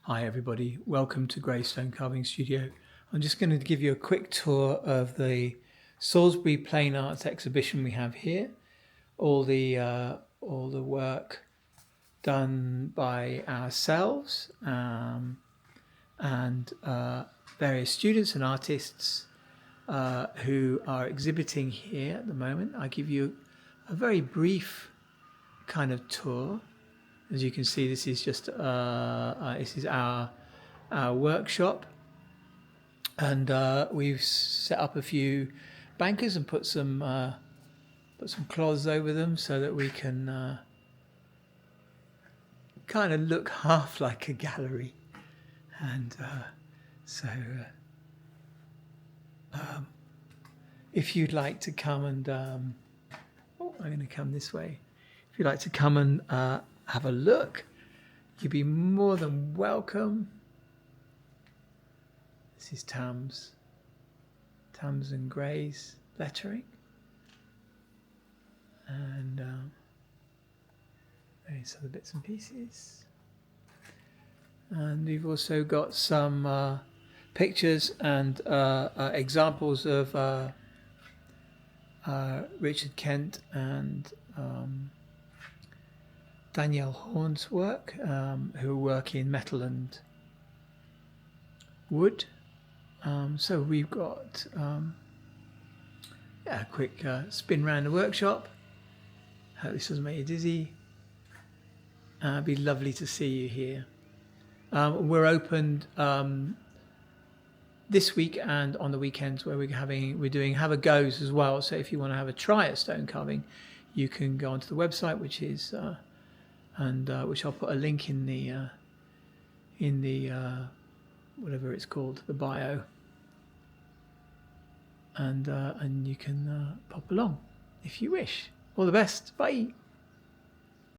Hi everybody, welcome to Stone Carving Studio. I'm just going to give you a quick tour of the Salisbury Plain Arts exhibition we have here. All the work done by ourselves and various students and artists who are exhibiting here at the moment. I give you a very brief kind of tour. As you can see, this is just this is our workshop, and we've set up a few bankers and put some cloths over them so that we can kind of look half like a gallery. And if you'd like to come and I'm going to come this way. If you'd like to come and have a look, you'd be more than welcome. This is Tams and Gray's lettering, and various other bits and pieces. And we've also got some pictures and examples of Richard Kent and Danielle Horn's work, who work in metal and wood. So we've got a quick spin around the workshop. Hope this doesn't make you dizzy. It'd be lovely to see you here. We're opened this week and on the weekends, where we're doing have a goes as well. So if you want to have a try at stone carving, you can go onto the website, which is which I'll put a link in the whatever it's called, the bio, and you can pop along if you wish. All the best. Bye.